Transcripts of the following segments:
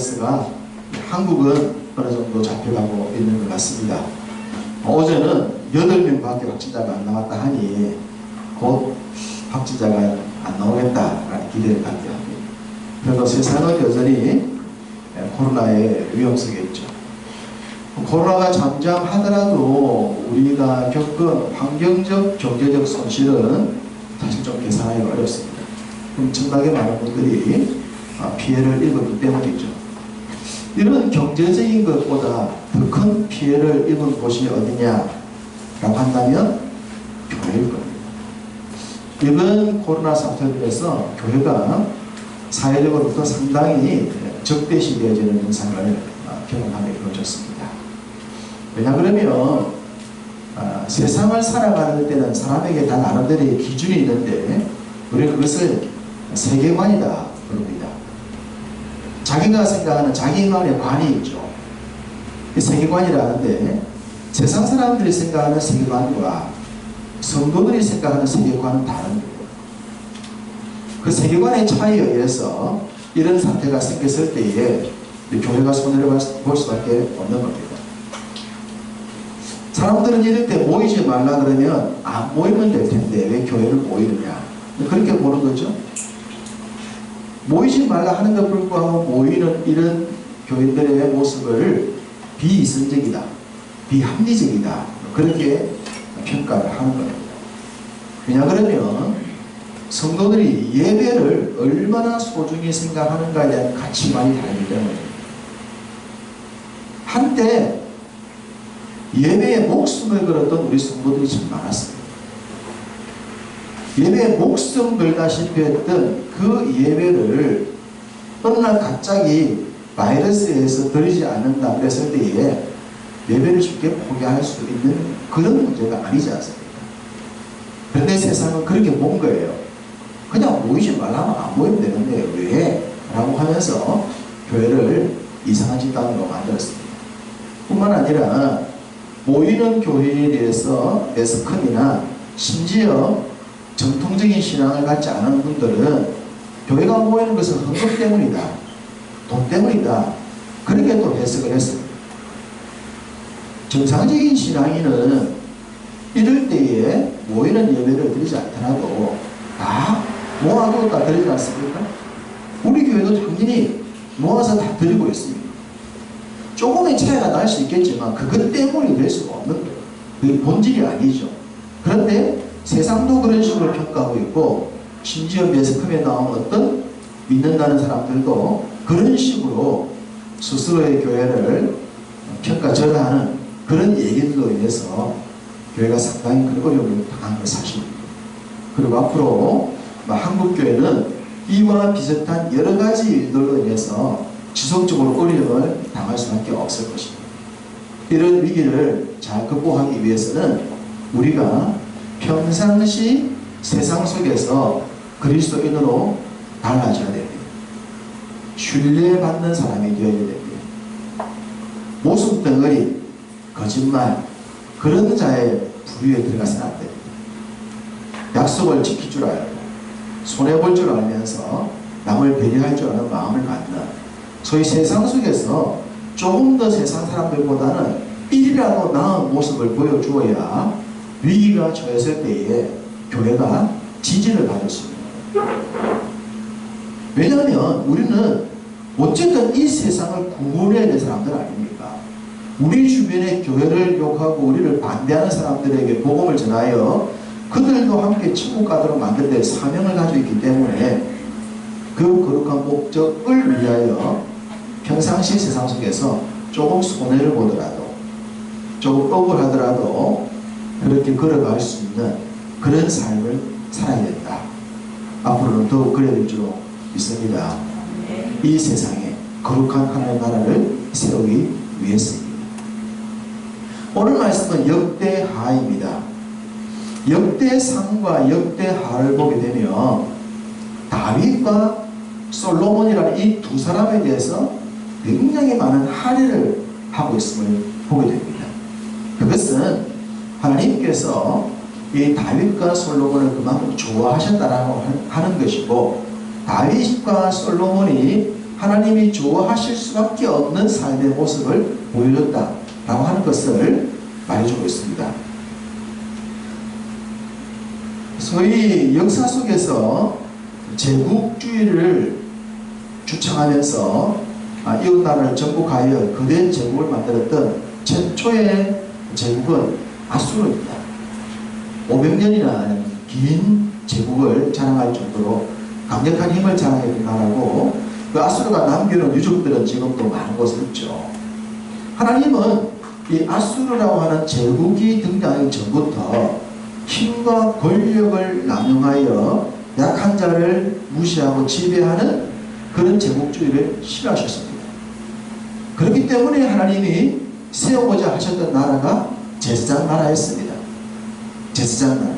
바이러스가 한국은 어느 정도 잡혀가고 있는 것 같습니다. 어제는 8명밖에 확진자가 안 나왔다 하니 곧 확진자가 안 나오겠다라는 기대를 갖게 합니다. 그래도 세상은 여전히 코로나의 위험 속에 있죠. 코로나가 잠잠하더라도 우리가 겪은 환경적, 경제적 손실은 사실 좀 계산하기 어렵습니다. 엄청나게 많은 분들이 피해를 입었기 때문이죠. 이런 경제적인 것보다 더 큰 피해를 입은 곳이 어디냐라고 한다면 교회일 겁니다. 이번 코로나 사태로 인해서 교회가 사회적으로부터 상당히 적대시되어지는 현상을 경험하게 되어졌습니다. 왜냐 그러면 세상을 살아가는 때는 사람에게 다 나름대로의 기준이 있는데 우리는 그것을 세계관이다 부릅니다. 자기가 생각하는 자기만의 관이 있죠. 이 세계관이라는데 세상 사람들이 생각하는 세계관과 성도들이 생각하는 세계관은 다른 거예요. 그 세계관의 차이에 의해서 이런 사태가 생겼을 때에 교회가 손해를 볼 수밖에 없는 겁니다. 사람들은 이럴 때 모이지 말라 그러면 안 모이면 될 텐데 왜 교회를 모이느냐 그렇게 보는 거죠. 모이지 말라 하는 것 불구하고 모이는 이런 교인들의 모습을 비이성적이다, 비합리적이다 그렇게 평가를 하는 겁니다. 왜냐 그러면 성도들이 예배를 얼마나 소중히 생각하는가에 대한 가치관이 다르기 때문입니다. 한때 예배에 목숨을 걸었던 우리 성도들이 참 많았습니다. 예배에 목숨 걸다시피 했던 그 예배를 어느 날 갑자기 바이러스에 의해서 드리지 않는다 그랬을 때에 예배를 쉽게 포기할 수 있는 그런 문제가 아니지 않습니까? 그런데 세상은 그렇게 본 거예요. 그냥 모이지 말라면 안 모이면 되는데 왜? 라고 하면서 교회를 이상한 집단으로 만들었습니다. 뿐만 아니라 모이는 교회에 대해서 매스컴이나 심지어 정통적인 신앙을 갖지 않은 분들은 교회가 모이는 것은 헌금 때문이다, 돈 때문이다 그렇게 또 해석을 했습니다. 정상적인 신앙인은 이럴 때에 모이는 예배를 드리지 않더라도 다 모아도 다 드리지 않습니까? 우리 교회도 당연히 모아서 다 드리고 있습니다. 조금의 차이가 날 수 있겠지만 그것 때문이 될 수가 없는 거예요. 그게 본질이 아니죠. 그런데 세상도 그런 식으로 평가하고 있고 심지어 매스컴에 나온 어떤 믿는다는 사람들도 그런 식으로 스스로의 교회를 평가절하하는 그런 얘기들로 인해서 교회가 상당히 큰 어려움을 당한 건 사실입니다. 그리고 앞으로 한국교회는 이와 비슷한 여러 가지 일들로 인해서 지속적으로 어려움을 당할 수밖에 없을 것입니다. 이런 위기를 잘 극복하기 위해서는 우리가 평상시 세상 속에서 그리스도인으로 달라져야 됩니다. 신뢰받는 사람이 되어야 됩니다. 모순덩어리, 거짓말 그런 자의 부류에 들어가서는 안 됩니다. 약속을 지킬 줄 알고 손해볼 줄 알면서 남을 배려할 줄 아는 마음을 갖는 소위 세상 속에서 조금 더 세상 사람들보다는 1이라도 나은 모습을 보여주어야 위기가 처했을 때에 교회가 지지를 받을 수 있는 거예요. 왜냐하면 우리는 어쨌든 이 세상을 구원해야 될 사람들 아닙니까? 우리 주변에 교회를 욕하고 우리를 반대하는 사람들에게 복음을 전하여 그들도 함께 천국가도록 만들 때 사명을 가지고 있기 때문에 그 거룩한 목적을 위하여 평상시 세상 속에서 조금 손해를 보더라도 조금 억울하더라도 그렇게 걸어갈 수 있는 그런 삶을 살아야 된다. 앞으로는 더욱 그래야 될 줄로 믿습니다. 이 세상에 거룩한 하나님의 나라를 세우기 위해서입니다. 오늘 말씀은 역대하입니다. 역대상과 역대하를 보게 되면 다윗과 솔로몬이라는 이 두 사람에 대해서 굉장히 많은 할애를 하고 있음을 보게 됩니다. 그것은 하나님께서 이 다윗과 솔로몬을 그만큼 좋아하셨다라고 하는 것이고 다윗과 솔로몬이 하나님이 좋아하실 수밖에 없는 삶의 모습을 보여줬다라고 하는 것을 말해주고 있습니다. 소위 역사 속에서 제국주의를 주창하면서 이웃 나라를 정복하여 거대 제국을 만들었던 최초의 제국은 아수르입니다. 500년이나 긴 제국을 자랑할 정도로 강력한 힘을 자랑했던 나라고, 그 아수르가 남겨놓은 유적들은 지금도 많은 곳에 있죠. 하나님은 이 아수르라고 하는 제국이 등장하기 전부터 힘과 권력을 남용하여 약한 자를 무시하고 지배하는 그런 제국주의를 싫어하셨습니다. 그렇기 때문에 하나님이 세우고자 하셨던 나라가 제사장 나라였습니다. 제사장 나라.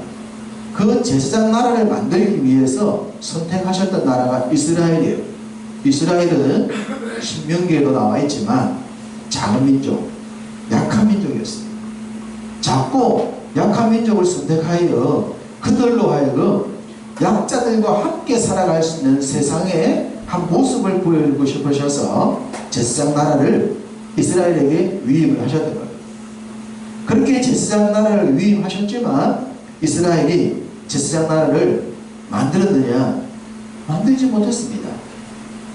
그 제사장 나라를 만들기 위해서 선택하셨던 나라가 이스라엘이에요. 이스라엘은 신명기에도 나와 있지만 작은 민족, 약한 민족이었습니다. 작고 약한 민족을 선택하여 그들로 하여금 약자들과 함께 살아갈 수 있는 세상의 한 모습을 보여주고 싶으셔서 제사장 나라를 이스라엘에게 위임을 하셨던 거예요. 그렇게 제사장 나라를 위임하셨지만 이스라엘이 제사장 나라를 만들었느냐? 만들지 못했습니다.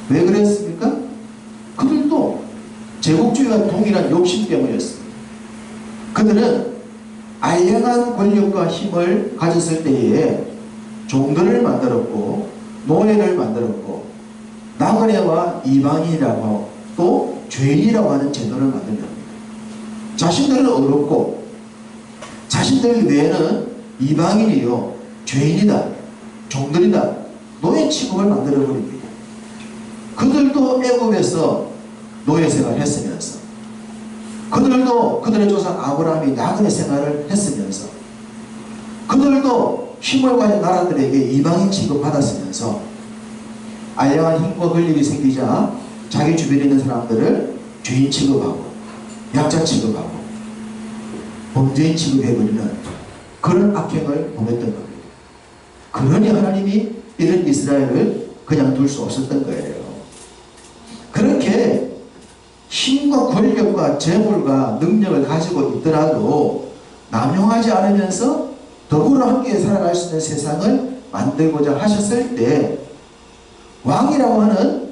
왜 그랬습니까? 그들도 제국주의와 동일한 욕심 때문이었습니다. 그들은 알량한 권력과 힘을 가졌을 때에 종들을 만들었고 노예를 만들었고 나그네와 이방인이라고 하고 또 죄인이라고 하는 제도를 만들었습니다. 자신들은 어렵고 자신들 외에는 이방인이요 죄인이다, 종들이다, 노예 취급을 만들어버립니다. 그들도 애굽에서 노예 생활을 했으면서, 그들도 그들의 조상 아브라함이 나그네 생활을 했으면서, 그들도 힘을 가진 나라들에게 이방인 취급받았으면서 알량한 힘과 권력이 생기자 자기 주변에 있는 사람들을 죄인 취급하고 약자 취급하고 범죄인 취급해버리는 그런 악행을 범했던 겁니다. 그러니 하나님이 이런 이스라엘을 그냥 둘 수 없었던 거예요. 그렇게 힘과 권력과 재물과 능력을 가지고 있더라도 남용하지 않으면서 더불어 함께 살아갈 수 있는 세상을 만들고자 하셨을 때 왕이라고 하는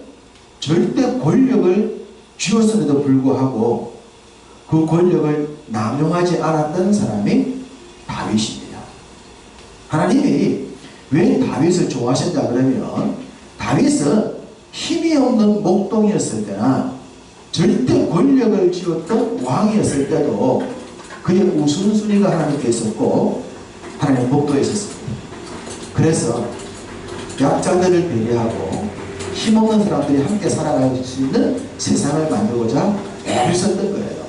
절대 권력을 쥐었음에도 불구하고 그 권력을 남용하지 않았던 사람이 다윗입니다. 하나님이 왜 다윗을 좋아하셨냐 그러면 다윗은 힘이 없는 목동이었을 때나 절대 권력을 쥐었던 왕이었을 때도 그의 우선순위가 하나님께 있었고 하나님 목도에 있었습니다. 그래서 약자들을 배려하고 힘없는 사람들이 함께 살아갈 수 있는 세상을 만들고자 애를 썼던 거예요.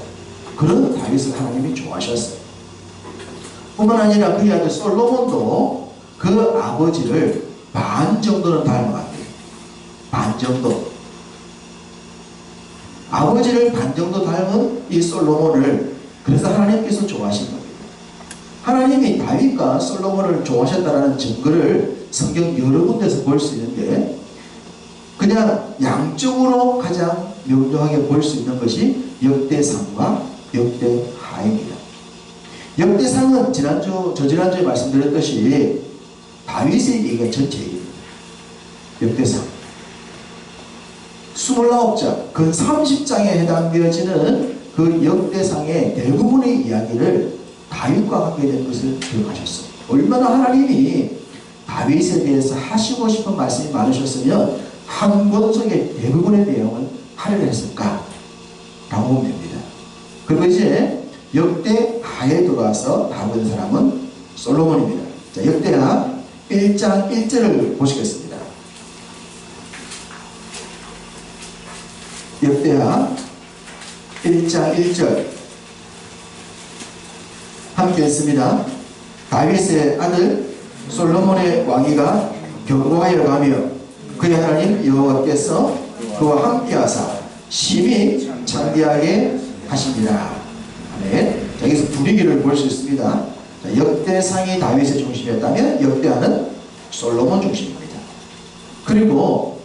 그런 다윗을 하나님이 좋아하셨어요. 뿐만 아니라 그의 아들 솔로몬도 그 아버지를 반 정도는 닮아갔대요. 반 정도. 아버지를 반 정도 닮은 이 솔로몬을 그래서 하나님께서 좋아하신 겁니다. 하나님이 다윗과 솔로몬을 좋아하셨다는 증거를 성경 여러 군데서 볼 수 있는데 그냥 양쪽으로 가장 명료하게 볼 수 있는 것이 역대상과 역대하입니다. 역대상은 저지난주에 말씀드렸듯이 다윗의 얘기가 전체입니다. 역대상 29장, 근 30장에 해당되어지는 그 역대상의 대부분의 이야기를 다윗과 관계된 것을 기억하셨어요. 얼마나 하나님이 다윗에 대해서 하시고 싶은 말씀이 많으셨으면 한 권 속에 대부분의 내용을 하려고 했을까? 라고 보면 됩니다. 그리고 이제 역대하에 들어와서 다루는 사람은 솔로몬입니다. 자, 역대하 1장 1절을 보시겠습니다. 역대하 1장 1절 함께 했습니다. 다윗의 아들 솔로몬의 왕위가 견고하여 가며 그의 하나님 여호와께서 그와 함께하사 심히 창대하게 하시니라. 아멘. 자, 여기서 분위기를 볼 수 있습니다. 자, 역대상이 다윗의 중심이었다면 역대하는 솔로몬 중심입니다. 그리고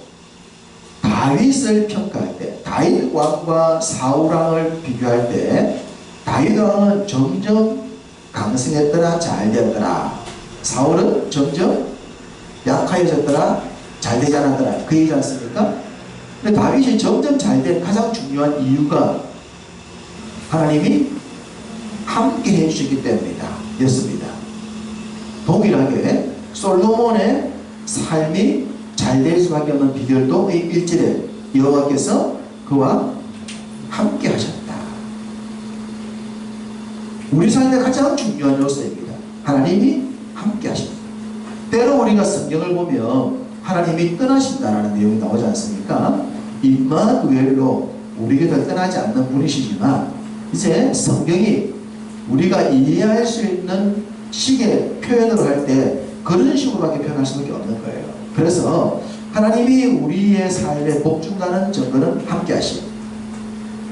다윗을 평가할 때, 다윗 왕과 사울 왕을 비교할 때 다윗 왕은 점점 강성했더라, 잘 되었더라. 사울은 점점 약해졌더라, 잘 되지 않았더라. 그 얘기지 않습니까? 근데 다윗이 점점 잘 된 가장 중요한 이유가 하나님이 함께 해주셨기 때문이다. 였습니다. 동일하게 솔로몬의 삶이 잘 될 수밖에 없는 비결도 이 1절에 여호와께서 그와 함께 하셨다. 우리 삶의 가장 중요한 요소입니다. 하나님이 함께 하십니다. 때로 우리가 성경을 보면 하나님이 떠나신다라는 내용이 나오지 않습니까? 임마누엘로 우리에게 떠나지 않는 분이시지만 이제 성경이 우리가 이해할 수 있는 식의 표현으로 할 때 그런 식으로밖에 표현할 수밖에 없는 거예요. 그래서 하나님이 우리의 삶에 복준다는 증거는 함께 하심,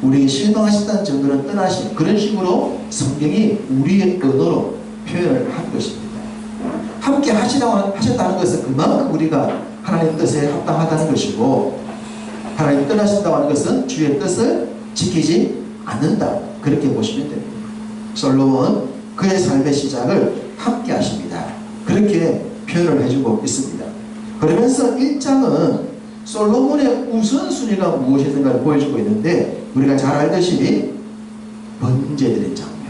우리에게 실망하신다는 증거는 떠나심, 그런 식으로 성경이 우리의 언어로 표현을 한 것입니다. 함께 하셨다는 것은 그만큼 우리가 하나님 뜻에 합당하다는 것이고, 하나님 떠나신다고 하는 것은 주의 뜻을 지키지 않는다, 그렇게 보시면 됩니다. 솔로몬은 그의 삶의 시작을 함께 하십니다. 그렇게 표현을 해주고 있습니다. 그러면서 1장은 솔로몬의 우선순위가 무엇이었는가를 보여주고 있는데, 우리가 잘 알듯이 번제드린 장면,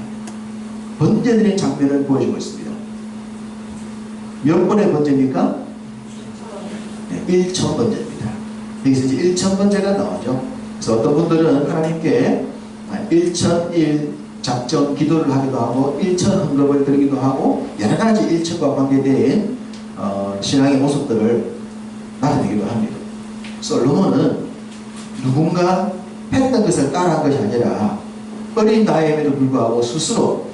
번제드린 장면을 보여주고 있습니다. 몇 번의 번제입니까? 네, 1천 번제입니다. 여기서 이제 1천 번제가 나오죠. 그래서 어떤 분들은 하나님께 1,001 작정 기도를 하기도 하고 1천 헌금을 드리기도 하고 여러 가지 1천과 관계된 신앙의 모습들을 나타내기도 합니다. 솔로몬은 누군가 했던 것을 따라한 것이 아니라 어린 나이임에도 불구하고 스스로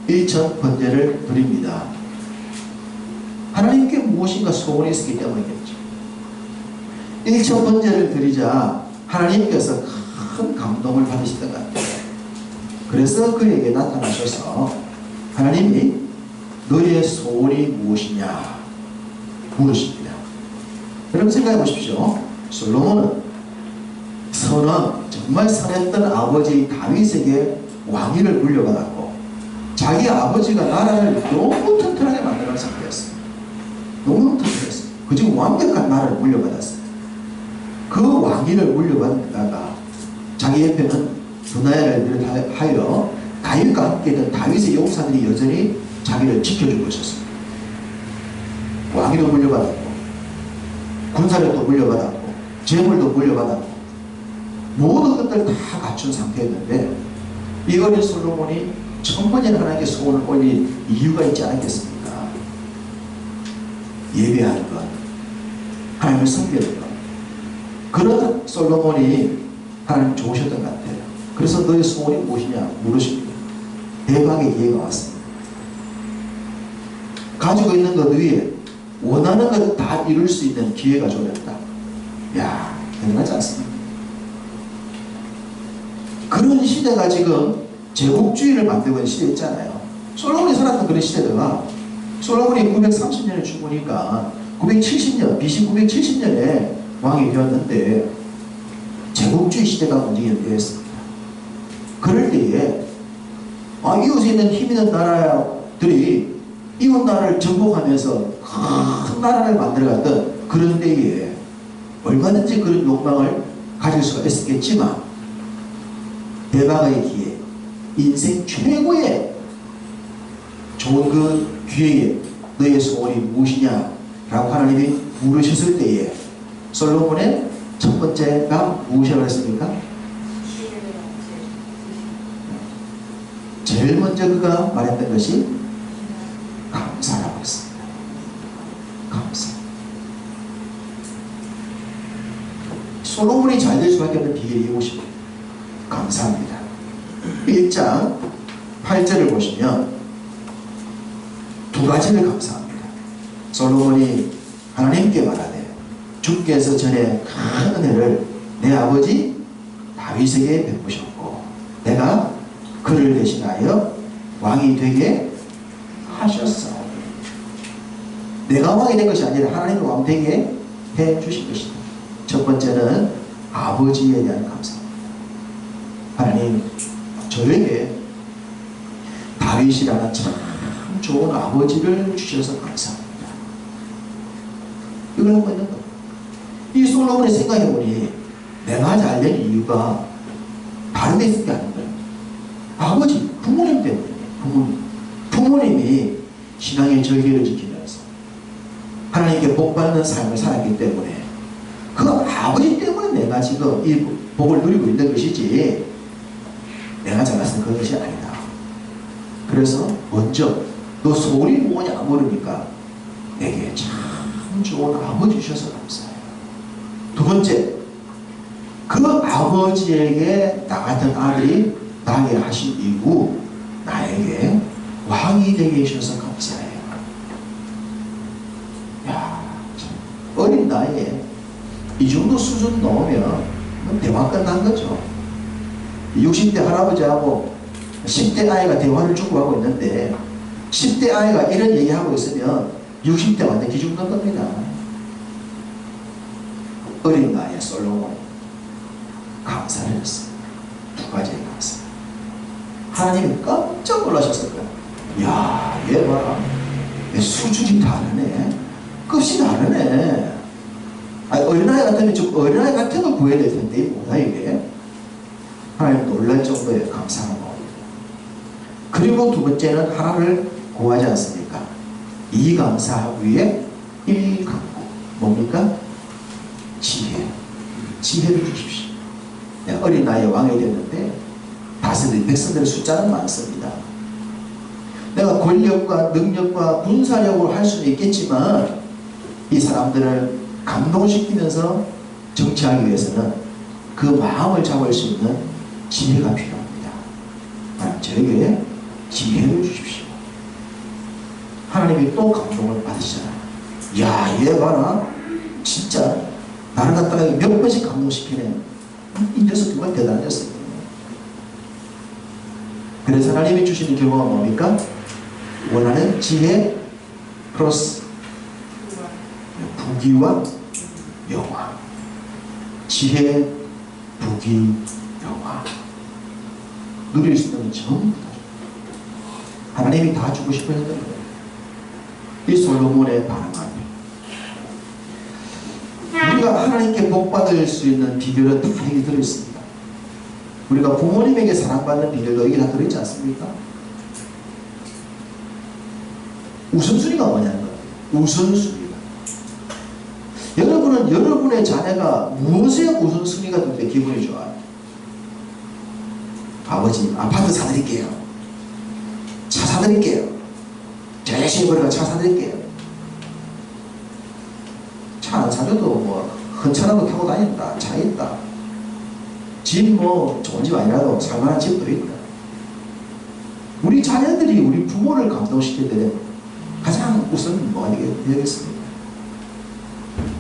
1천 번제를 드립니다. 하나님께 무엇인가 소원이 있었기 때문이겠죠. 1천 번제를 드리자 하나님께서 큰 감동을 받으시던 것 같아요. 그래서 그에게 나타나셔서 하나님이 너의 소원이 무엇이냐 물으십니다. 여러분 생각해 보십시오. 솔로몬은 선왕, 정말 선했던 아버지 다윗에게 왕위를 물려받았고 자기 아버지가 나라를 너무 튼튼하게 만들어낸 상태였어요. 너무 튼튼했어요. 그중 완벽한 나라를 물려받았어요. 그 왕위를 물려받다가 자기 옆에는 두나야를 비롯하여 다윗과 함께 있던 다윗의 용사들이 여전히 자기를 지켜주고 있었습니다. 왕위도 물려받았고 군사력도 물려받았고 재물도 물려받았고 모든 것들을 다 갖춘 상태였는데 이 어린 솔로몬이 천번이나 하나님께 소원을 올릴 이유가 있지 않았겠습니까? 예배하는 것, 하나님을 섬기는 것. 그런 솔로몬이 하나님 좋으셨던 것 같아요. 그래서 너의 소원이 무엇이냐 물으십니다. 대박의 기회가 왔습니다. 가지고 있는 것 위에 원하는 것 다 이룰 수 있는 기회가 주어졌다. 야, 대단하지 않습니까? 그런 시대가 지금 제국주의를 만들고 있는 시대 있잖아요. 솔로몬이 살았던 그런 시대가 솔로몬이 930년에 죽으니까 970년, BC 970년에 왕이 되었는데 제국주의 시대가 움직이는 때였습니다. 그럴 때에 이웃에 있는 힘 있는 나라들이 이웃 나라를 정복하면서 큰 나라를 만들어갔던 그런 때에 얼마든지 그런 욕망을 가질 수가 있었겠지만 대박의 기회, 인생 최고의 좋은 그 기회에 너의 소원이 무엇이냐 라고 하나님이 물으셨을 때에 솔로몬의 첫 번째가 무엇이라고 했습니까? 제일 먼저 그가 말했던 것이 감사라고 했습니다. 감사. 솔로몬이 잘 될 수밖에 없는 비결이 이것입니다. 감사합니다. 1장 8절을 보시면 두 가지를 감사합니다. 솔로몬이 하나님께 말하되 주께서 전에 큰 은혜를 내 아버지 다윗에게 베푸셨고 내가 그를 대신하여 왕이 되게 하셨어. 내가 왕이 된 것이 아니라 하나님이 왕 되게 해 주신 것이다. 첫 번째는 아버지에 대한 감사. 하나님, 저에게 다윗이라는 참 좋은 아버지를 주셔서 감사합니다. 이걸 하고 있는 거예요. 이 솔로몬이 생각해보니 내가 잘 된 이유가 다른 데 있을 게 아닌 거예요. 아버지, 부모님 때문에. 부모님이 신앙의 절개를 지키면서 하나님께 복받는 삶을 살았기 때문에 그 아버지 때문에 내가 지금 이 복을 누리고 있는 것이지 내가 잘나서 그것이 아니다. 그래서 먼저 너 소리 뭐냐 물으니까 내게 참 좋은 아버지 주셔서 감사해요. 두 번째, 그 아버지에게 나 같은 아들이 나게 하신 이후 나에게 왕이 되게 해주셔서 감사해요. 야, 참 어린 나이에 이 정도 수준 넘으면 대화 끝난 거죠. 60대 할아버지하고 10대 아이가 대화를 주고하고 있는데 10대 아이가 이런 얘기하고 있으면 60대 완전 기죽는 겁니다. 어린 나이에 솔로몬 감사를 했어요. 두 가지의 감사. 하나님이 깜짝 놀라셨을 거예요. 야, 얘 봐라. 얘 수준이 다르네. 끝이 다르네. 아니, 어린아이 같으면 좀 어린아이 같은 걸 구해야 될 텐데 뭐야 이게. 하나님 놀랄 정도의 감사가 나옵니다. 그리고 두 번째는 하나를 구하지 않습니까? 이 감사 위에 일 갖고 뭡니까? 지혜. 지혜를 주십시오. 내가 어린 나이에 왕이 됐는데 다스릴 백성들의 숫자는 많습니다. 내가 권력과 능력과 군사력으로 할 수는 있겠지만 이 사람들을 감동시키면서 정치하기 위해서는 그 마음을 잡을 수 있는 지혜가 필요합니다. 하나님 저에게 지혜를 주십시오. 하나님이 또 감동을 받으시잖아요. 야, 얘 봐라. 진짜 나를 갖다가 몇 번씩 감동시키네. 이 녀석 정말 대단한 녀석이에요. 그래서 하나님이 주시는 결과가 뭡니까? 원하는 지혜 플러스 부귀와 영화. 지혜, 부귀, 영화. 누릴 수 있는 건 전부 다 하나님이 다 주고 싶어 했던 거예요. 이 솔로몬의 반응은 우리가 하나님께 복받을 수 있는 비결은 다 여기 들어있습니다. 우리가 부모님에게 사랑받는 비결도 여기 다 들어있지 않습니까? 우선순위가 뭐냐는 거예요. 우선순위가. 여러분은 여러분의 자녀가 무엇에 우선순위가 될 때 기분이 좋아요? 아버지, 아파트 사드릴게요. 차 사드릴게요. 저 열심히 벌어가 차 사드릴게요. 차 안 사줘도 뭐 헌차라도 타고 다닌다. 차 있다. 집 뭐 좋은 집 아니라도 살만한 집도 있다. 우리 자녀들이 우리 부모를 감동시킬 때 가장 우선 뭐가 되겠습니까?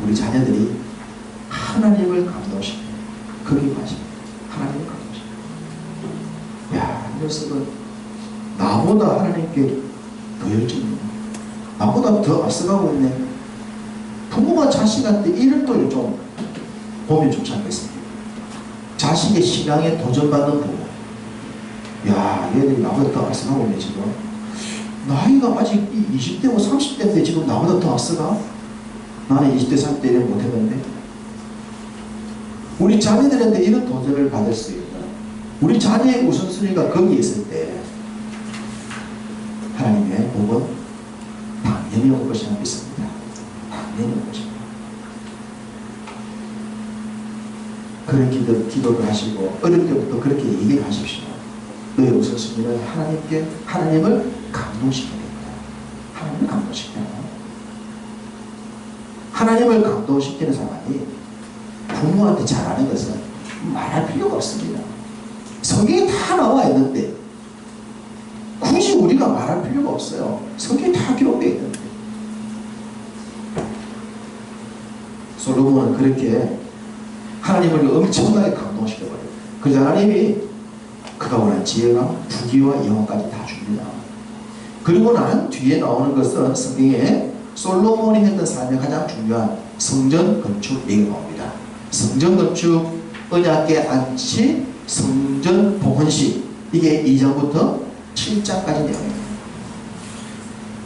우리 자녀들이 하나님을 감동시켜. 거기 관심. 하나님을 감동시켜. 야, 이 녀석은 나보다 하나님께 더 열정이네. 나보다 더 앞서가고 있네. 부모가 자식한테 이런 걸 좀 보면 좋지 않겠습니까? 자식의 신앙에 도전받는 부모. 야, 얘들이 나보다 더 앞서가고 있네 지금. 나이가 아직 20대고 30대인데 지금 나보다 더 앞서가? 나는 20대 30대 이런 못했는데. 우리 자녀들한테 이런 도전을 받을 수 있는 우리 자녀의 우선순위가 거기에 있을 때 하나님의 복은 당연히 올 것이라 믿습니다. 당연히 올 것입니다. 그런 기도를 하시고 어릴 때부터 그렇게 얘기를 하십시오. 너의 우선순위는 하나님을 감동시켜야 됩니다. 하나님을 감동시켜야 됩니다. 하나님을 감동시키는 사람이 부모한테 잘하는 것은 말할 필요가 없습니다. 성경에 다 나와 있는데 굳이 우리가 말할 필요가 없어요. 성경에 다 기록되어 있는데. 솔로몬은 그렇게 하나님을 엄청나게 감동시켜버려요. 그래서 하나님이 그가 원하는 지혜와 부귀와 영혼까지 다 줍니다. 그리고 난 뒤에 나오는 것은 성경에 솔로몬이 했던 삶의 가장 중요한 성전 건축 얘기가 나옵니다. 성전 건축 언약궤 안치, 성전 봉헌식, 이게 2장부터 7장까지 내용입니다.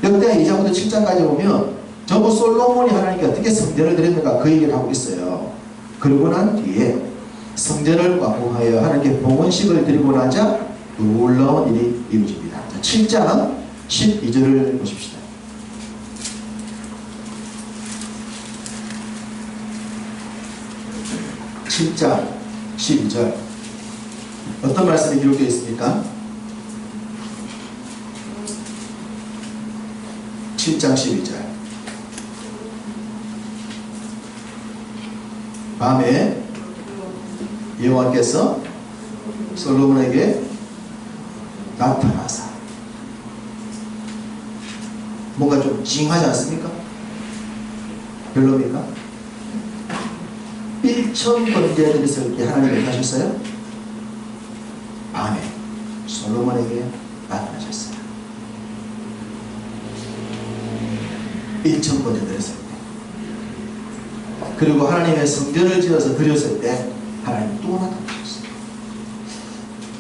역대하 2장부터 7장까지 보면 전부 솔로몬이 하나님께 어떻게 성전을 드렸는가 그 얘기를 하고 있어요. 그러고 난 뒤에 성전을 완공하여 하나님께 봉헌식을 드리고 나자 놀라운 일이 이루어집니다. 7장 12절을 보십시다. 7장 12절 어떤 말씀이 기록되어 있습니까? 7장 12절 밤에 여호와께서 솔로몬에게 나타나사 뭔가 좀 징하지 않습니까? 별로입니까? 1,000번째 드렸을 때 하나님이 하셨어요? 밤에 솔로몬에게 나타나셨어요. 1,000번째 드렸을 때. 그리고 하나님의 성전을 지어서 드렸을 때 하나님 또 나타나셨어요.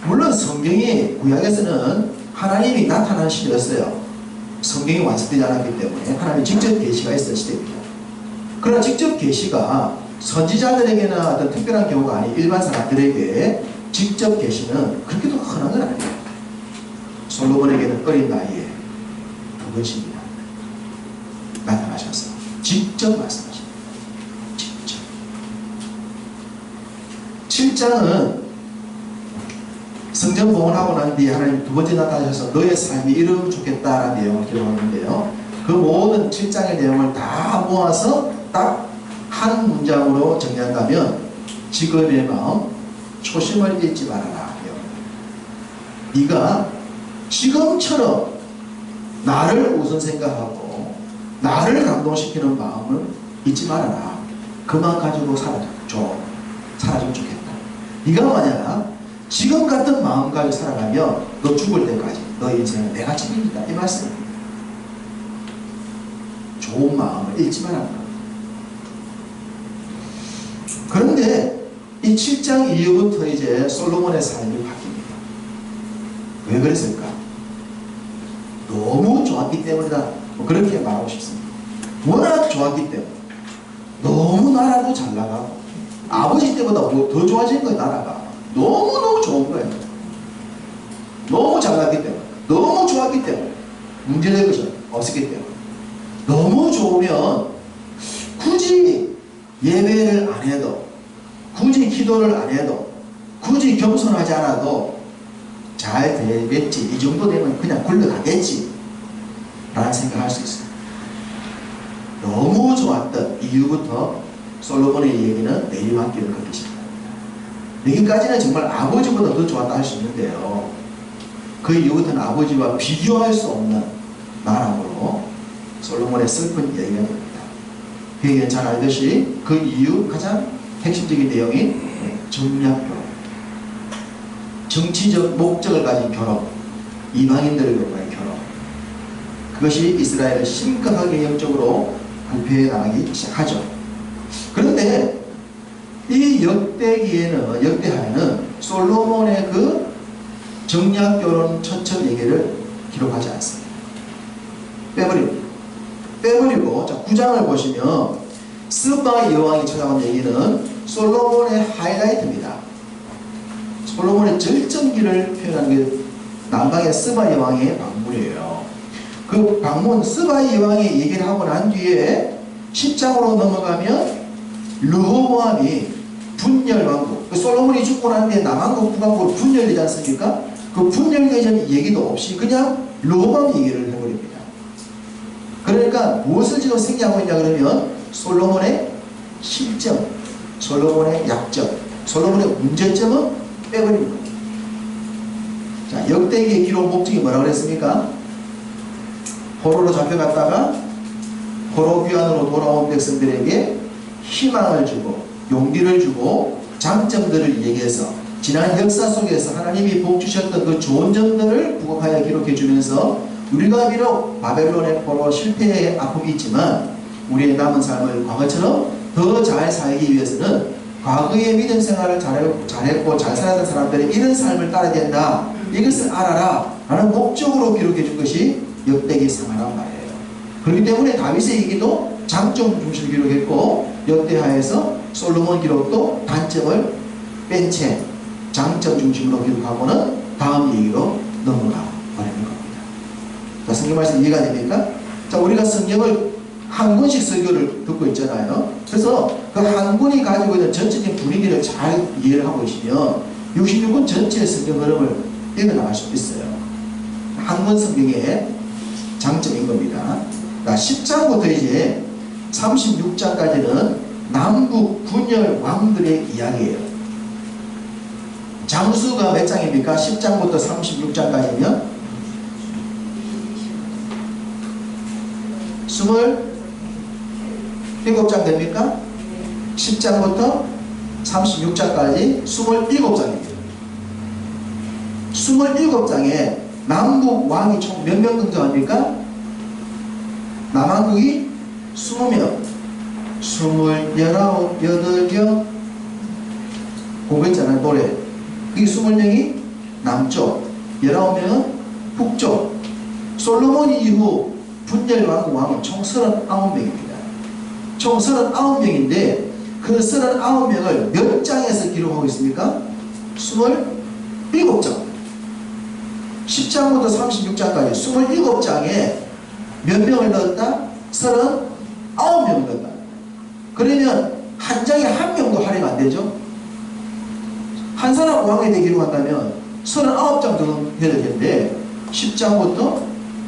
물론 성경이 구약에서는 하나님이 나타난 시대였어요. 성경이 완성되지 않았기 때문에 하나님이 직접 계시가 있었던 시대입니다. 그러나 직접 계시가 선지자들에게나 어떤 특별한 경우가 아닌 일반 사람들에게 직접 계시는 그렇게도 흔한 건 아니에요. 솔로몬에게는 어린 나이에 두 번씩이나 나타나셔서 직접 말씀하십니다. 직접. 7장은 성전 봉헌하고 난 뒤에 하나님 두 번째 나타나셔서 너의 삶이 이러면 좋겠다라는 내용을 기록하는데요. 그 모든 7장의 내용을 다 모아서 딱 한 문장으로 정리한다면 지금의 마음 초심을 잃지 말아라. 네가 지금처럼 나를 우선 생각하고 나를 감동시키는 마음을 잊지 말아라. 그만 가지고 살아주면 좋겠다. 네가 만약 지금 같은 마음 가지고 살아가면 너 죽을 때까지 너 인생은 내가 책임진다. 이 말씀입니다. 좋은 마음을 잃지 말아라. 그런데 이 7장 이후부터 이제 솔로몬의 삶이 바뀝니다. 왜 그랬을까? 너무 좋았기 때문이다. 그렇게 말하고 싶습니다. 워낙 좋았기 때문에. 너무 나라도 잘 나가고 아버지 때보다 더 좋아진 거예요. 나라가. 너무너무 좋은 거예요. 너무 잘났기 때문에. 너무 좋았기 때문에. 문제될 것이 없었기 때문에. 너무 좋으면 굳이 예배를 안 해도, 굳이 기도를 안 해도, 굳이 겸손하지 않아도 잘 되겠지. 이 정도 되면 그냥 굴러가겠지. 라는 생각을 할 수 있어요. 너무 좋았던 이후부터 솔로몬의 얘기는 내리막길을 걷기 시작합니다. 여기까지는 정말 아버지보다 더 좋았다 할 수 있는데요. 그 이후부터는 아버지와 비교할 수 없는 나라로 솔로몬의 슬픈 얘기가 됩니다. 그 얘기는 잘 알듯이 그 이후 가장 핵심적인 내용이 정략결혼, 정치적 목적을 가진 결혼, 이방인들과의 결혼, 그것이 이스라엘을 심각하게 영적으로 부패해 나가기 시작하죠. 그런데 이 역대하에는 솔로몬의 그 정략결혼 처처 얘기를 기록하지 않습니다. 빼버리고 자 9장을 보시면 스바 여왕이 찾아온 얘기는 솔로몬의 하이라이트입니다. 솔로몬의 절정기를 표현하는 게 남방의 스바 여왕의 방문이에요. 그 방문 스바 여왕이 얘기를 하고 난 뒤에 10장으로 넘어가면 르호보암이 분열왕국, 솔로몬이 죽고 난 뒤에 남왕국 북왕국으로 분열되지 않습니까? 그 분열되기 전 얘기도 없이 그냥 르호보암 얘기를 해버립니다. 그러니까 무엇을 지금 생략하고 있냐 그러면 솔로몬의 실점, 솔로몬의 약점, 솔로몬의 문제점은 빼버립니다. 자, 역대기의 기록 목적이 뭐라고 그랬습니까? 포로로 잡혀갔다가 포로 귀환으로 돌아온 백성들에게 희망을 주고 용기를 주고 장점들을 얘기해서 지난 역사 속에서 하나님이 복 주셨던 그 좋은 점들을 부각하여 기록해 주면서 우리가 비록 바벨론의 포로 실패의 아픔이 있지만 우리의 남은 삶을 과거처럼 더 잘 살기 위해서는 과거의 믿음 생활을 잘했고 잘 살았던 사람들이 이런 삶을 따라야 된다. 이것을 알아라 라는 목적으로 기록해 준 것이 역대기상하란 말이에요. 그렇기 때문에 다윗의 얘기도 장점 중심으로 기록했고 역대하에서 솔로몬 기록도 단점을 뺀 채 장점 중심으로 기록하고는 다음 얘기로 넘어가 버리는 겁니다. 자, 성경 말씀 이해가 됩니까? 자, 우리가 성경을 한 권씩 설교를 듣고 있잖아요. 그래서 그 한 권이 가지고 있는 전체적인 분위기를 잘 이해를 하고 계시면 66권 전체의 성경 흐름을 읽어나갈 수 있어요. 한 권 성경의 장점인 겁니다. 10장부터 이제 36장까지는 남북 분열 왕들의 이야기예요. 장수가 몇 장입니까? 10장부터 36장까지면 27장 됩니까? 10장부터 36장까지 27장입니다. 27장에 남북 왕이 총 몇 명 등장합니까? 남한국이 20명, 29, 8명, 그거 있잖아요, 노래. 그게 20명이 남쪽, 19명은 북쪽. 솔로몬 이후 분열왕국 왕은 총 39명입니다. 총 39명인데 그 39명을 몇 장에서 기록하고 있습니까? 27장. 10장부터 36장까지 27장에 몇 명을 넣었다? 39명을 넣었다. 그러면 한 장에 한 명도 할애가 안 되죠? 한 사람 왕에 대해 기록한다면 39장 정도 해야 될 텐데 10장부터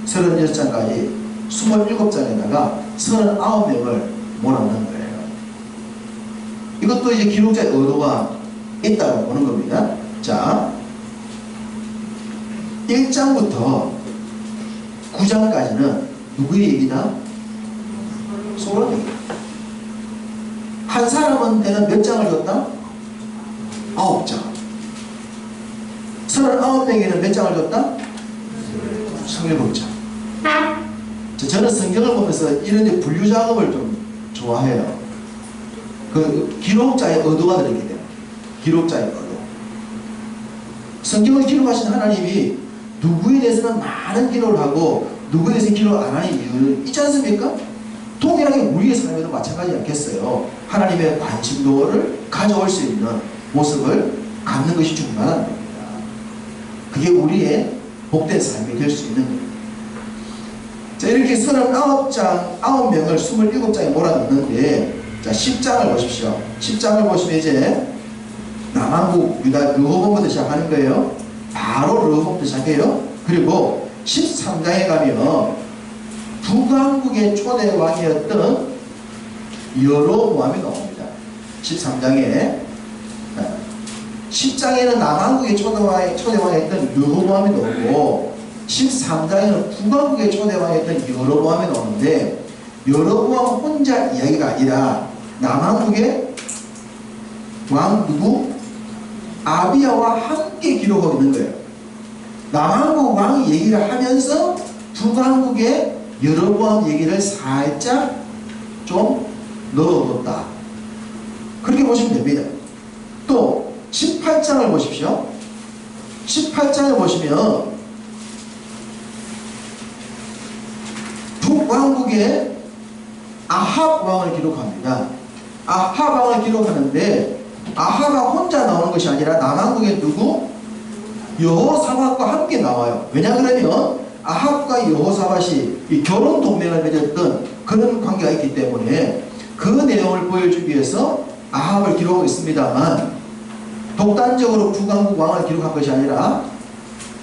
36장까지 27장에다가 39명을 몰아넣는 거예요. 이것도 이제 기록자의 의도가 있다고 보는 겁니다. 자, 1장부터 9장까지는 누구의 얘기다? 솔로몬 얘기. 한 사람한테는 몇 장을 줬다? 9장. 39명에는 몇 장을 줬다? 27장. 저는 성경을 보면서 이런 분류 작업을 좀 좋아해요. 그 기록자의 의도가 들어있기 때문에. 기록자의 의도. 성경을 기록하신 하나님이 누구에 대해서는 많은 기록을 하고 누구에 대해서 기록을 안 하는 이유는 있지 않습니까? 동일하게 우리의 삶에도 마찬가지 않겠어요. 하나님의 관심도를 가져올 수 있는 모습을 갖는 것이 중요하다는 겁니다. 그게 우리의 복된 삶이 될 수 있는 겁니다. 자, 이렇게 39장, 9명을 27장에 몰아넣는데, 자, 10장을 보십시오. 10장을 보시면 이제 남한국 유다 르호본부터 시작하는 거예요. 바로 르호본부터 시작해요. 그리고 13장에 가면 북왕국의 초대 왕이었던 여로보암이 나옵니다. 13장에 10장에는 남한국의 초대왕이었던 르호보암이 나오고 13장에는 북왕국의 초대왕이었던 여로보암이 나오는데 여로보암 혼자 이야기가 아니라 남한국의 왕 누구? 아비야와 함께 기록하고 있는 거예요. 남한국 왕 얘기를 하면서 북왕국의 여로보암 얘기를 살짝 좀 넣어뒀다. 그렇게 보시면 됩니다. 또 18장을 보십시오. 18장을 보시면 북왕국의 아합 왕을 기록합니다. 아합 왕을 기록하는데 아합이 혼자 나오는 것이 아니라 남한국의 누구? 여호사밧과 함께 나와요. 왜냐 그러면 아합과 여호사밧이 이 결혼 동맹을 맺었던 그런 관계가 있기 때문에 그 내용을 보여주기 위해서 아합을 기록하고 있습니다만 독단적으로 북왕국 왕을 기록한 것이 아니라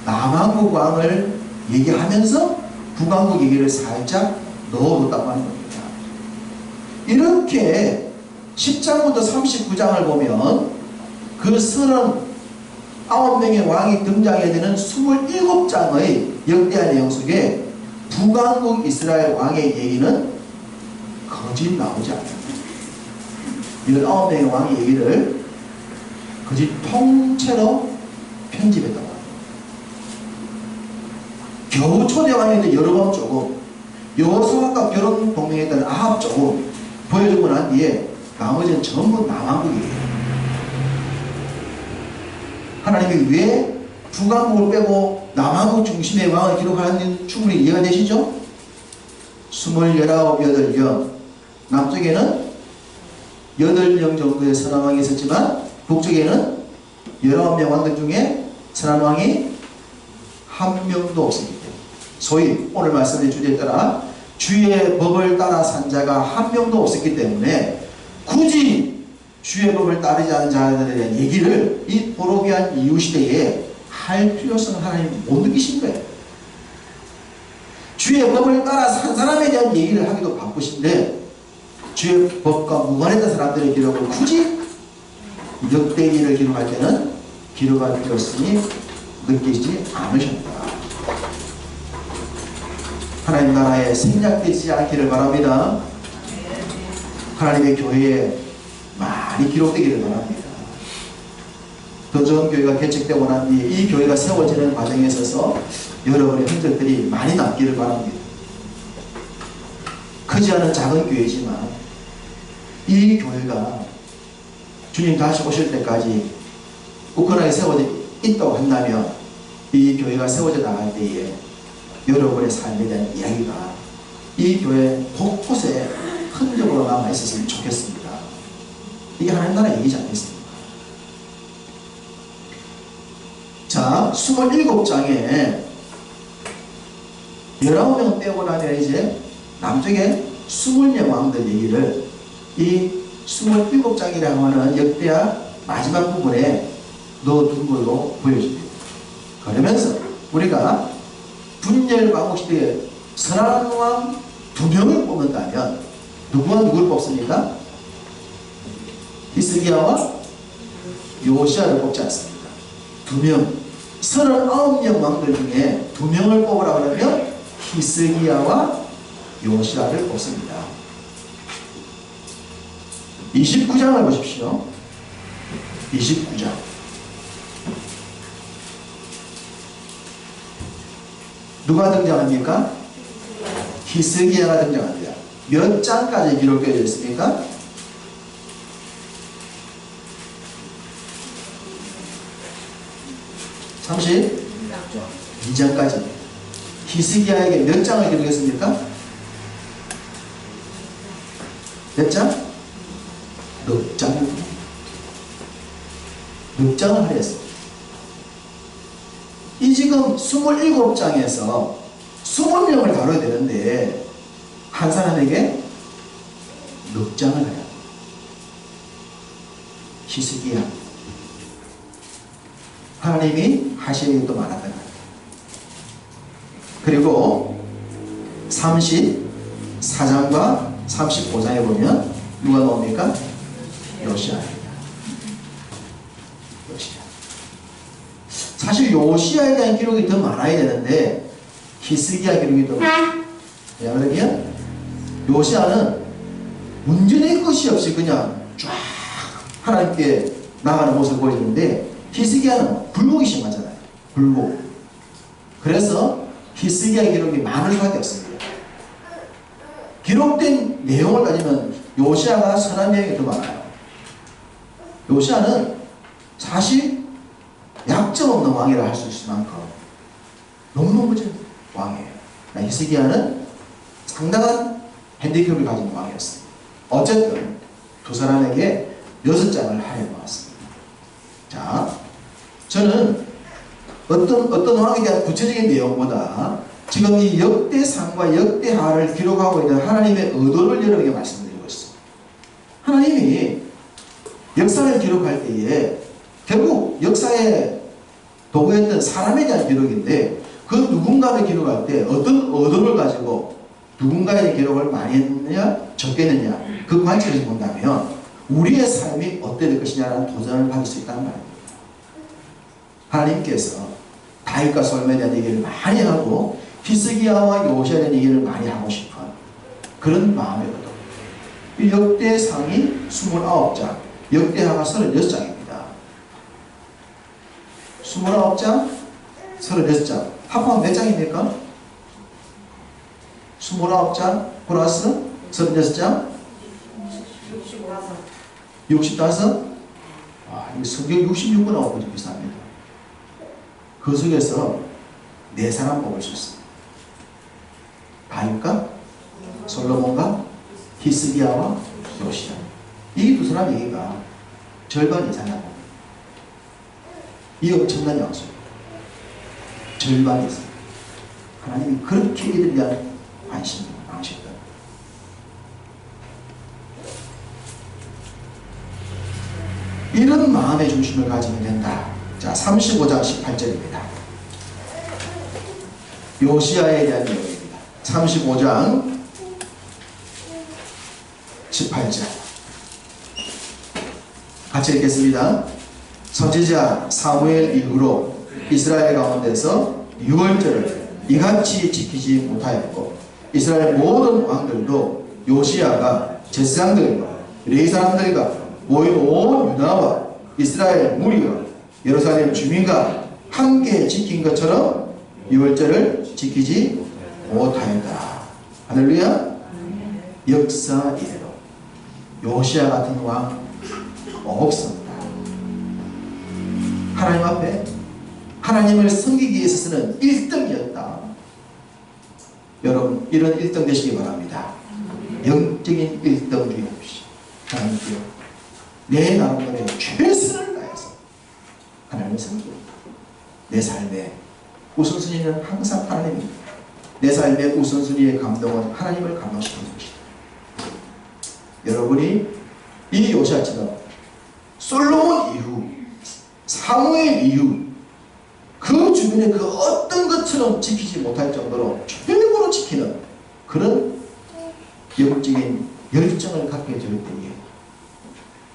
남왕국 왕을 얘기하면서 북왕국 얘기를 살짝 넣어뒀다고 하는 겁니다. 이렇게 10장부터 39장을 보면 그 39명의 왕이 등장해야 되는 27장의 역대한 내용 속에 북왕국 이스라엘 왕의 얘기는 거짓 나오지 않습니다. 19명의 왕의 얘기를 거짓 통째로 편집했다고 합니다. 겨우 초대왕이었던 여로보암 조금, 여호사밧과 결혼 동맹했던 아합 조금 보여주고 난 뒤에 나머지는 전부 남왕국이에요. 하나님이 왜 북왕국을 빼고 남왕국 중심의 왕을 기록하는 충분히 이해가 되시죠? 29, 8명 남쪽에는 8명 정도의 선한 왕이 있었지만 북쪽에는 19명 왕들 중에 선한 왕이 한 명도 없습니다. 소위 오늘 말씀의 주제에 따라 주의 법을 따라 산 자가 한 명도 없었기 때문에 굳이 주의 법을 따르지 않은 자들에 대한 얘기를 이 포로기한 이후 시대에 할 필요성을 하나님 못 느끼신 거예요. 주의 법을 따라 산 사람에 대한 얘기를 하기도 바쁘신데 주의 법과 무관했던 사람들의 기록을 굳이 역대기를 기록할 때는 기록할 필요성이 느끼지 않으셨다. 하나님 나라에 생략되지 않기를 바랍니다. 하나님의 교회에 많이 기록되기를 바랍니다. 더 좋은 교회가 개척되고 난 뒤에 이 교회가 세워지는 과정에 있어서 여러분의 흔적들이 많이 남기를 바랍니다. 크지 않은 작은 교회지만 이 교회가 주님 다시 오실 때까지 굳건하게 세워져 있다고 한다면 이 교회가 세워져 나갈 때에 여러분의 삶에 대한 이야기가 이 교회 곳곳에 흔적으로 남아있었으면 좋겠습니다. 이게 하나님 나라 얘기지 않겠습니까? 자, 27장에 19명 빼고 나면 이제 남쪽에 20명 왕들 얘기를 이 27장이라고 하는 역대하 마지막 부분에 넣어둔 걸로 보여집니다. 그러면서 우리가 분열 왕국 시대에 선한 왕 2명을 뽑는다면 누구와 누구를 뽑습니까? 히스기야와 요시야를 뽑지 않습니다. 2명, 39명 왕들 중에 2명을 뽑으라 그러면 히스기야와 요시야를 뽑습니다. 29장을 보십시오. 29장. 누가 등장합니까? 히스기야가 등장합니다. 몇 장까지 기록되어 있습니까? 32장까지. 히스기야에게 몇 장을 기록했습니까? 몇 장? 넉 장. 넉 장을 할애했습니다. 이 지금 27장에서 20명을 다뤄야 되는데 한 사람에게 넉 장을 해야 합니다. 히스기야. 하나님이 하시는 일도 많았던 것 같아요. 그리고 34장과 35장에 보면 누가 나옵니까? 요시야입니다. 요시야. 사실 요시야에 대한 기록이 더 많아야 되는데 히스기야 기록이 더 많아요. 왜냐하면 요시야는 문제될 것이 없이 그냥 쫙 하나님께 나가는 모습을 보여주는데 히스기야는 불복이 심하잖아요. 불복. 그래서 히스기야 기록이 많을 수밖에 없습니다. 기록된 내용을 따지면 요시야가 선한 내용이 더 많아요. 요시야는 사실 약점 없는 왕이라 할 수 있을 만큼 너무너무 멋진 왕이에요. 히스기야는 상당한 핸디캡을 가진 왕이었습니다. 어쨌든 두 사람에게 6장을 할애해 놓았습니다. 자, 저는 어떤 왕에 대한 구체적인 내용보다 지금 이 역대상과 역대하를 기록하고 있는 하나님의 의도를 여러분에게 말씀드리고 있습니다. 하나님이 역사를 기록할 때에 결국 역사의 도구였던 사람에 대한 기록인데 그 누군가를 기록할 때 어떤 의도를 가지고 누군가의 기록을 많이 했느냐 적게 했느냐 그 관점에서 본다면 우리의 삶이 어떻게 될 것이냐라는 도전을 받을 수 있다는 말입니다. 하나님께서 다윗과 솔로몬에 대한 얘기를 많이 하고 히스기야와 요시야에 대한 얘기를 많이 하고 싶은 그런 마음이거든요. 이 역대상이 29장, 역대하가 36장입니다. 29장, 36장. 합하면 몇 장입니까? 29장 플러스 36장? 65. 이 성경 66권 나오고 좀 비슷합니다. 그 속에서 네 사람 뽑을 수 있어요. 다윗과 솔로몬과 히스기야와 요시야. 이 두 사람 얘기가 절반 이상이라고. 이 엄청난 양수. 절반 이상. 하나님이 그렇게 이들에 대한 관심이 많으셨다. 이런 마음의 중심을 가지면 된다. 자, 35장 18절입니다. 요시야에 대한 내용입니다. 35장 18절 같이 읽겠습니다. 선지자 사무엘 이후로 이스라엘 가운데서 유월절을 이같이 지키지 못하였고 이스라엘 모든 왕들도 요시야가 제사장들과 레위 사람들과 모인 온 유다와 이스라엘 무리가 예루살렘 주민과 함께 지킨 것처럼 유월절을 지키지 못하였다. 할렐루야. 역사 이래로 요시야 같은 왕 없습니다. 하나님 앞에 하나님을 섬기기 위해서는 1등이었다. 여러분 이런 1등 되시기 바랍니다. 영적인 1등주의 없이 하나님께 내 나름대로 최선을 다해서 하나님을 섬기고 내 삶의 우선순위는 항상 하나님입니다. 내 삶의 우선순위의 감동은 하나님을 감동시키는 것이다. 여러분이 이 요시야처럼 솔로몬 이후 사무엘 이후 그 주변에 그 어떤 것처럼 지키지 못할 정도로 최고로 지키는 그런 영적인 열정을 갖게 될 때에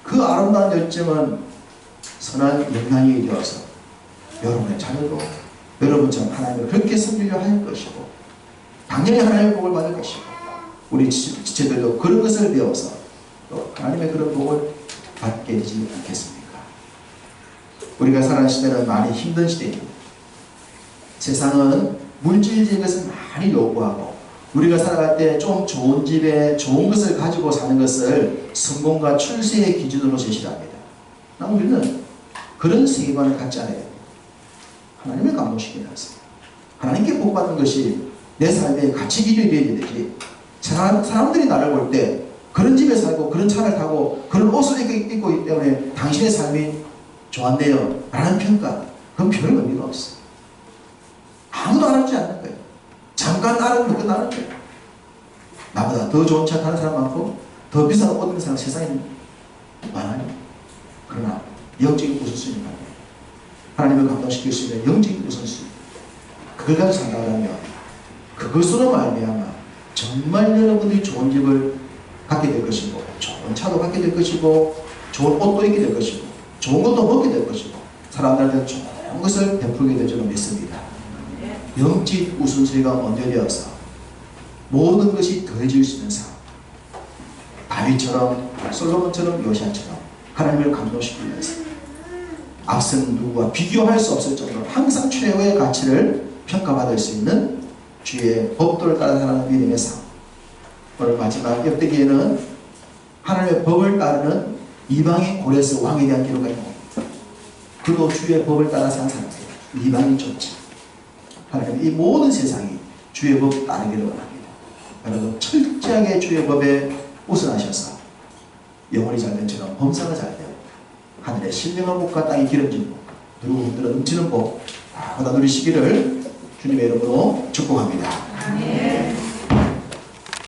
그 아름다운 열정은 선한 영향이 되어서 여러분의 자녀도 여러분처럼 하나님을 그렇게 섬기려 할 것이고 당연히 하나님의 복을 받을 것이고 우리 지체들도 그런 것을 배워서 또 하나님의 그런 복을 받게 되지 않겠습니까? 우리가 사는 시대는 많이 힘든 시대입니다. 세상은 물질적인 것을 많이 요구하고 우리가 살아갈 때 좀 좋은 집에 좋은 것을 가지고 사는 것을 성공과 출세의 기준으로 제시합니다. 우리는 그런 세계관을 갖지 않아야 됩니다. 하나님을 감동시키는 것입니다. 하나님께 복받는 것이 내 삶의 가치 기준이 되어야 되지. 사람들이 나를 볼 때 그런 집에 살고 그런 차를 타고 그런 옷을 입고 있기 때문에 당신의 삶이 좋았네요 라는 평가, 그건 별 의미가 없어요. 아무도 알아주지 않는 거예요. 잠깐 알아보면 끝나는 거예요. 나보다 더 좋은 차 타는 사람 많고 더 비싼 옷 입는 사람 세상에 많아요. 그러나 영적인 우선순위가 아니에요. 하나님을 감동시킬 수 있는 영적인 우선순위, 그걸 가지고 산다면 그것으로 말미암아 정말 여러분들이 좋은 집을 갖게 될 것이고 좋은 차도 갖게 될 것이고 좋은 옷도 입게 될 것이고 좋은 것도 먹게 될 것이고 사람들한테 좋은 것을 베풀게 될 줄로 믿습니다. 영적 우선순위가 먼저 되어서 모든 것이 더해질 수 있는 삶, 다윗처럼 솔로몬처럼 요시야처럼 하나님을 감동시키면서 앞선 누구와 비교할 수 없을 정도로 항상 최고의 가치를 평가받을 수 있는 주의 법도를 따라 사는 믿음의 삶. 오늘 마지막 역대기에는 하나님의 법을 따르는 이방인 고레스 왕에 대한 기록가 있습니다. 그도 주의 법을 따라 사는 사람이에요. 이방인 좋지. 하나님 이 모든 세상이 주의 법 따르기를 원합니다. 여러분 철저하게 주의 법에 우선하셔서 영혼이 잘된 처럼 범사가 잘되고 하늘의 신령한 복과 땅이 기름진 복, 누구들은 넘치는 복 다 받아 누리시기를 주님의 이름으로 축복합니다.